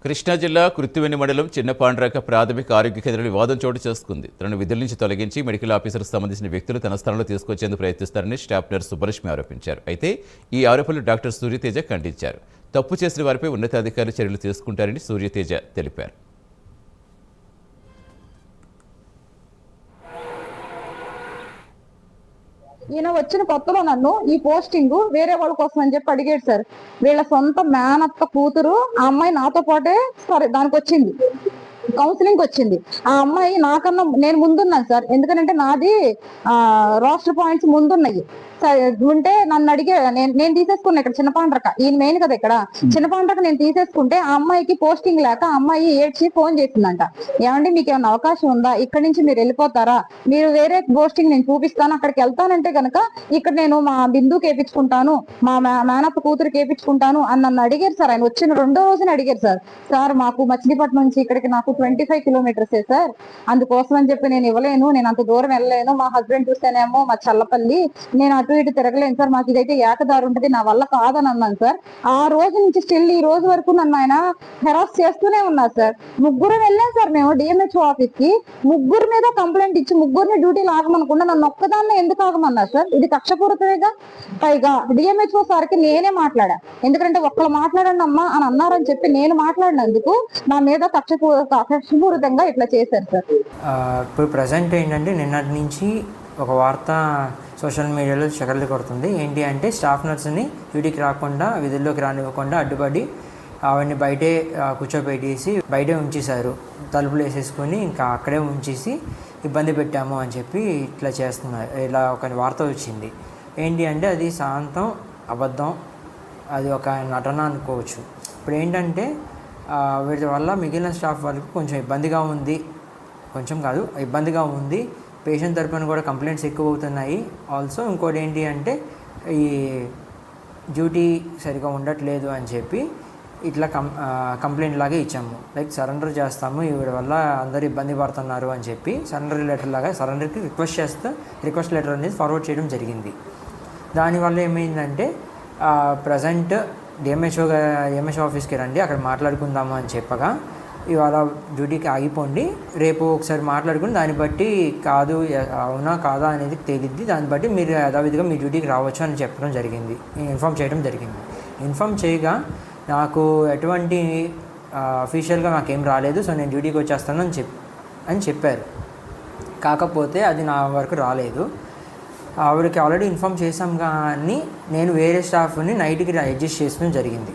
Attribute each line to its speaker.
Speaker 1: కృష్ణా జిల్లా కృత్తివెన్ని మండలం చిన్నపాండ్రాక ప్రాథమిక ఆరోగ్య కేంద్రంలో వివాదం చోటు చేసుకుంది. తనను విధుల నుంచి తొలగించి మెడికల్ ఆఫీసర్కు సంబంధించిన వ్యక్తులు తన స్థానంలో తీసుకొచ్చేందుకు ప్రయత్నిస్తారని స్టాఫ్ నర్స్ సుబ్బలక్ష్మి ఆరోపించారు. అయితే ఈ ఆరోపణలు డాక్టర్ సూర్యతేజ ఖండించారు. తప్పు చేసిన వారిపై ఉన్నతాధికారులు చర్యలు తీసుకుంటారని సూర్యతేజ తెలిపారు.
Speaker 2: ఈయన వచ్చిన కొత్తలో నన్ను ఈ పోస్టింగ్ వేరే వాళ్ళ కోసం అని చెప్పి అడిగాడు సార్. వీళ్ళ సొంత మేనత్త కూతురు ఆ అమ్మాయి నాతో పాటే సరే దానికి వచ్చింది, కౌన్సిలింగ్ వచ్చింది. ఆ అమ్మాయి నాకన్నా నేను ముందున్నాను సార్, ఎందుకంటే నాది రోస్టర్ పాయింట్స్ ముందున్నాయి. ఉంటే నన్ను అడిగే నేను తీసేసుకున్నా. ఇక్కడ చిన్నపాండ్రక ఈయన మెయిన్ కదా, ఇక్కడ చిన్నపాండ్రక నేను తీసేసుకుంటే ఆ అమ్మాయికి పోస్టింగ్ లేక ఆ అమ్మాయి ఏడ్చి ఫోన్ చేసిందంట. ఏమండి మీకు ఏమైనా అవకాశం ఉందా, ఇక్కడ నుంచి మీరు వెళ్ళిపోతారా, మీరు వేరే పోస్టింగ్ నేను చూపిస్తాను, అక్కడికి వెళ్తానంటే గనక ఇక్కడ నేను మా బిందు కేపించుకుంటాను, మా మేనప్ప కూతురు కేపించుకుంటాను అని నన్ను అడిగారు సార్. ఆయన వచ్చిన రెండో రోజున అడిగారు సార్. సార్ మాకు మచిలీపట్నం నుంచి ఇక్కడికి నాకు 25 కిలోమీటర్సే సార్, అందుకోసం అని చెప్పి నేను ఇవ్వలేను, నేను అంత దూరం వెళ్ళలేను, మా హస్బెండ్ చూస్తేనేమో మా చల్లపల్లి, నేను అటు ఇటు తిరగలేను సార్, మాకు ఇదైతే ఏకదారి ఉంటుంది, నా వల్ల కాదని అన్నాను సార్. ఆ రోజు నుంచి స్టిల్ ఈ రోజు వరకు నన్ను ఆయన హెరాస్ చేస్తూనే ఉన్నారు సార్. ముగ్గురు వెళ్ళాం సార్ మేము డిఎంహెచ్ఓ ఆఫీస్ కి, ముగ్గురు మీద కంప్లైంట్ ఇచ్చి ముగ్గురిని డ్యూటీలు ఆగమనుకుండా నన్ను ఒక్కదాన్ని ఎందుకు ఆగమన్నారు సార్? ఇది కక్షపూరితమేగా. పైగా డిఎంహెచ్ఓ సార్కి నేనే మాట్లాడా, ఎందుకంటే ఒక్కళ్ళు మాట్లాడండి అమ్మా అని అన్నారని చెప్పి నేను మాట్లాడినందుకు నా మీద కక్షపూరితంగా ఇట్లా చేశారు సార్.
Speaker 3: ఇప్పుడు ప్రజెంట్ ఏంటంటే నిన్నటి నుంచి ఒక వార్త సోషల్ మీడియాలో చక్కర్లు కొడుతుంది. ఏంటి అంటే స్టాఫ్ నర్స్ని డ్యూటీకి రాకుండా విధుల్లోకి రానివ్వకుండా అడ్డుపడి ఆవిడని బయటే కూర్చోబెట్టేసి బయటే ఉంచేశారు, తలుపులు వేసేసుకొని ఇంకా అక్కడే ఉంచేసి ఇబ్బంది పెట్టాము అని చెప్పి ఇట్లా చేస్తున్నారు. ఇలా ఒక వార్త వచ్చింది. ఏంటి అంటే అది శాంతం అబద్ధం, అది ఒక నటన అనుకోవచ్చు. ఇప్పుడు ఏంటంటే వీటి వల్ల మిగిలిన స్టాఫ్ వాళ్ళకి కొంచెం ఇబ్బందిగా ఉంది, కొంచెం కాదు ఇబ్బందిగా ఉంది. పేషెంట్ తరపున కూడా కంప్లైంట్స్ ఎక్కువ అవుతున్నాయి. ఆల్సో ఇంకోటి ఏంటి అంటే ఈ డ్యూటీ సరిగా ఉండట్లేదు అని చెప్పి ఇట్లా కంప్లైంట్ లాగా ఇచ్చాము. లైక్ సరెండర్ చేస్తాము, వీడి వల్ల అందరూ ఇబ్బంది పడుతున్నారు అని చెప్పి సరెండర్ లెటర్ లాగా సరెండర్కి రిక్వెస్ట్ లెటర్ అనేది ఫార్వర్డ్ చేయడం జరిగింది. దానివల్ల ఏమైందంటే ప్రజెంట్ డిఎంహెచ్ఓ ఆఫీస్కి రండి, అక్కడ మాట్లాడుకుందాము అని చెప్పగా ఇవాళ డ్యూటీకి ఆగిపోండి, రేపు ఒకసారి మాట్లాడుకుని దాన్ని బట్టి కాదు అవునా కాదా అనేది తేలిద్ది, దాన్ని బట్టి మీరు యథావిధిగా మీ డ్యూటీకి రావచ్చు అని చెప్పడం జరిగింది, ఇన్ఫామ్ చేయడం జరిగింది. ఇన్ఫామ్ చేయగా నాకు ఎటువంటి అఫీషియల్గా నాకేం రాలేదు, సో నేను డ్యూటీకి వచ్చేస్తాను అని చెప్పారు. కాకపోతే అది నా వరకు రాలేదు. ఆవిడకి ఆల్రెడీ ఇన్ఫామ్ చేసాం, కానీ నేను వేరే స్టాఫ్ని నైట్కి అడ్జస్ట్ చేసడం జరిగింది.